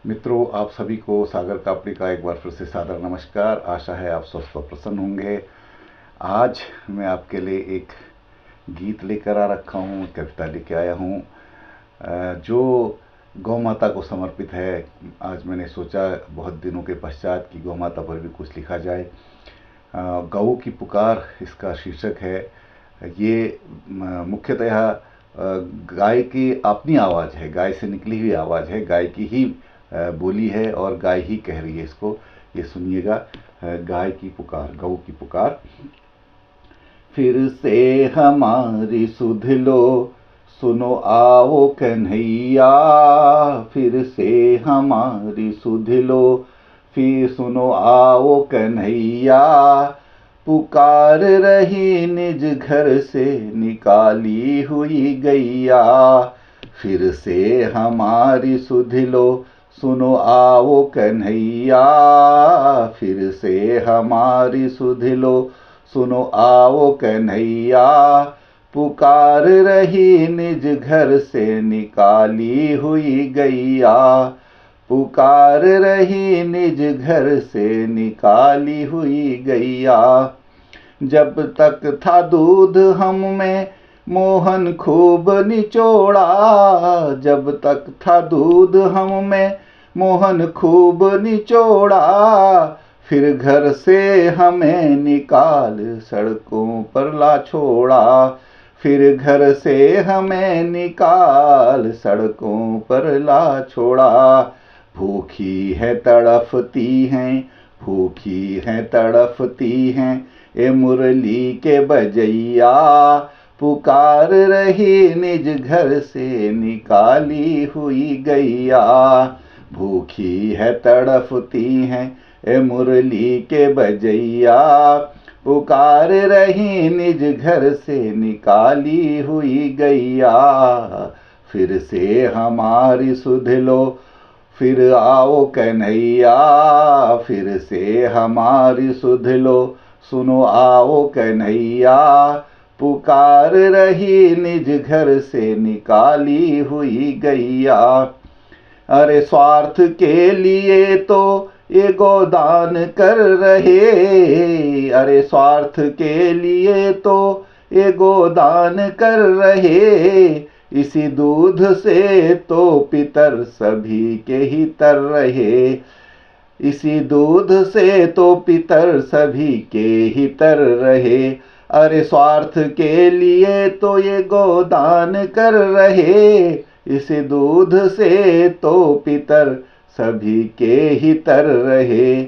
मित्रों, आप सभी को सागर कापड़ी का एक बार फिर से सादर नमस्कार। आशा है आप स्वस्थ और प्रसन्न होंगे। आज मैं आपके लिए एक गीत लेकर आ रखा हूँ, कविता लेके आया हूँ जो गौ माता को समर्पित है। आज मैंने सोचा बहुत दिनों के पश्चात कि गौ माता पर भी कुछ लिखा जाए। गऊ की पुकार इसका शीर्षक है। ये मुख्यतः गाय की अपनी आवाज़ है, गाय से निकली हुई आवाज़ है, गाय की ही बोली है और गाय ही कह रही है इसको। ये सुनिएगा, गाय की पुकार, गऊ की पुकार। फिर से हमारी सुध लो, सुनो आओ कन्हैया, फिर से हमारी सुध लो, फिर सुनो आओ कन्हैया, पुकार रही निज घर से निकाली हुई गैया। फिर से हमारी सुध लो, सुनो आओ कन्हैया, फिर से हमारी सुध लो, सुनो आओ कन्हैया, पुकार रही निज घर से निकाली हुई गैया, पुकार रही निज घर से निकाली हुई गैया। जब तक था दूध हम में मोहन खूब निचोड़ा, जब तक था दूध हम में मोहन खूब निचोड़ा, फिर घर से हमें निकाल सड़कों पर ला छोड़ा, फिर घर से हमें निकाल सड़कों पर ला छोड़ा। भूखी है तड़फती हैं, भूखी है तड़फती हैं ए मुरली के बजैया, पुकार रही निज घर से निकाली हुई गैया। भूखी है तड़फती हैं ए मुरली के बजैया, पुकार रही निज घर से निकाली हुई गैया। फिर से हमारी सुध लो, फिर आओ कन्हैया, फिर से हमारी सुध लो, सुनो आओ कन्हैया, पुकार रही निज घर से निकाली हुई गैया। अरे स्वार्थ के लिए तो ये गोदान कर रहे, अरे स्वार्थ के लिए तो ये गोदान कर रहे, इसी दूध से तो पितर सभी के ही तर रहे, इसी दूध से तो पितर सभी के ही तर रहे। अरे स्वार्थ के लिए तो ये गोदान कर रहे, इस दूध से तो पितर सभी के ही तर रहे।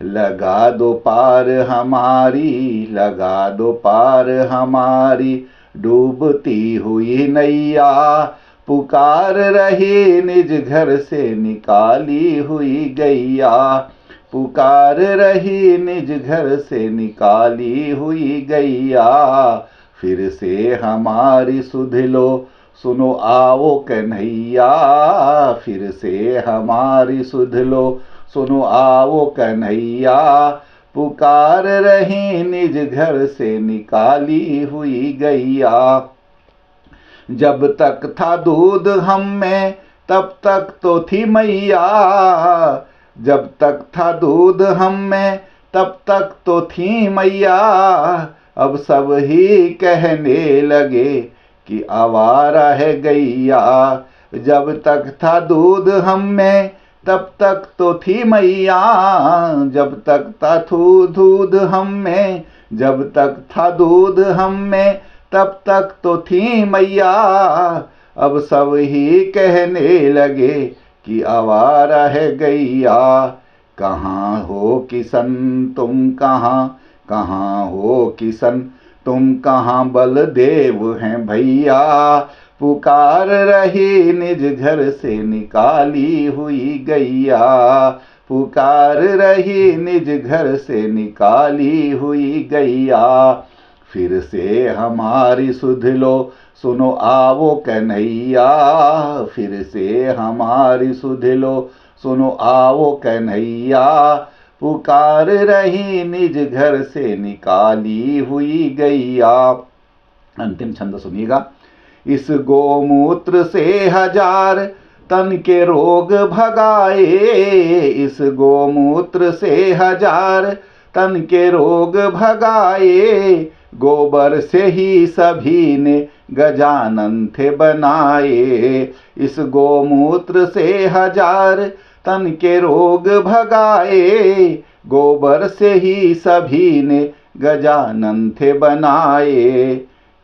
लगा दो पार हमारी, लगा दो पार हमारी डूबती हुई नैया, पुकार रही निज घर से निकाली हुई गैया, पुकार रही निज घर से निकाली हुई गैया। फिर से हमारी सुध लो, सुनो आओ कन्हैया, फिर से हमारी सुध लो, सुनो आओ कन्हैया, पुकार रही निज घर से निकाली हुई गैया। जब तक था दूध हम में तब तक तो थी मैया, जब तक था दूध हम में तब तक तो थी मैया, अब सब ही कहने लगे कि आवारा है गैया। जब तक था दूध हम में तब तक तो थी मैया, जब तक था दूध हम में, जब तक था दूध हम में तब तक तो थी मैया, अब सब ही कहने लगे कि आवारा है गैया। कहाँ हो किसन तुम, कहाँ कहाँ हो किसन तुम, कहाँ बलदेव हैं भैया, पुकार रही निज घर से निकाली हुई गैया, पुकार रही निज घर से निकाली हुई गैया। फिर से हमारी सुध लो, सुनो आओ कन्हैया, फिर से हमारी सुध लो, सुनो आओ कन्हैया, पुकार रही निज घर से निकाली हुई गैया। अंतिम छंद सुनिएगा। इस गोमूत्र से हजार तन के रोग भगाए, इस गोमूत्र से हजार तन के रोग भगाए। गोबर से ही सभी ने गजानन थे बनाए, इस गोमूत्र से हजार तन के रोग भगाए। गोबर से ही सभी ने गजानन थे बनाए।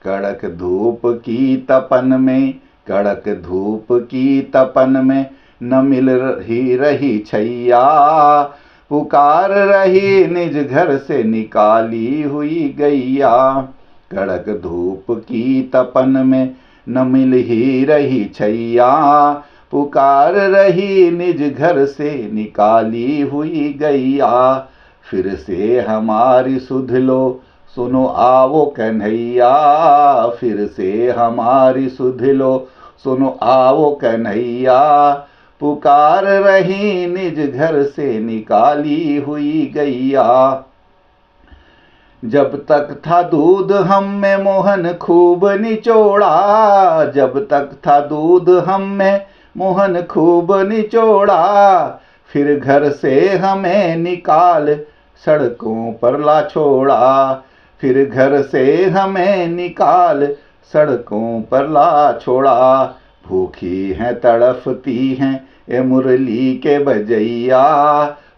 कड़क धूप की तपन में, कड़क धूप की तपन में न मिल रही छैया। पुकार रही निज घर से निकाली हुई गैया। कड़क धूप की तपन में न मिल ही रही छैया। पुकार रही निज घर से निकाली हुई गैया। फिर से हमारी सुध लो सुनो आवो कन्हैया। फिर से हमारी सुध लो सुनो आवो कन्हैया। पुकार रही निज घर से निकाली हुई गैया। जब तक था दूध हम में मोहन खूब निचोड़ा, जब तक था दूध हम में मोहन खूब निचोड़ा। फिर घर से हमें निकाल सड़कों पर ला छोड़ा। फिर घर से हमें निकाल सड़कों पर ला छोड़ा। भूखी हैं तड़फती हैं ये मुरली के बजैया।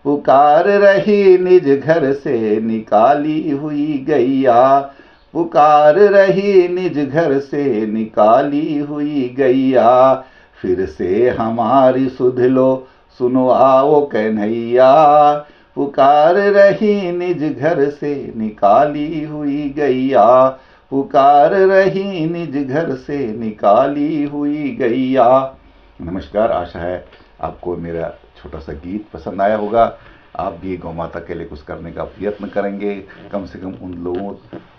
पुकार रही निज घर से निकाली हुई गैया। पुकार रही निज घर से निकाली हुई गैया। फिर से हमारी सुध लो सुनो आओ कन्हैया। पुकार रही निज घर से निकाली हुई गैया। पुकार रही निज घर से निकाली हुई गैया। नमस्कार, आशा है आपको मेरा छोटा सा गीत पसंद आया होगा। आप भी गौ माता के लिए कुछ करने का प्रयत्न करेंगे, कम से कम उन लोगों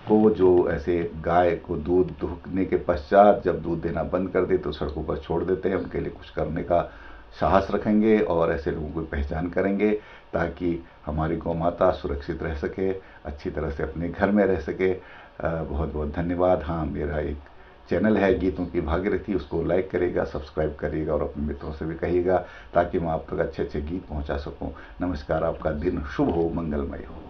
को जो ऐसे गाय को दूध दुहने के पश्चात जब दूध देना बंद कर दे तो सड़कों पर छोड़ देते हैं, उनके लिए कुछ करने का साहस रखेंगे और ऐसे लोगों की पहचान करेंगे ताकि हमारी गौ माता सुरक्षित रह सके, अच्छी तरह से अपने घर में रह सके। बहुत बहुत धन्यवाद। हाँ, मेरा एक चैनल है गीतों की भागीरथी, उसको लाइक करिएगा, सब्सक्राइब करिएगा और अपने मित्रों से भी कहिएगा ताकि मैं आप तक अच्छे अच्छे गीत पहुंचा सकूं। नमस्कार, आपका दिन शुभ हो, मंगलमय हो।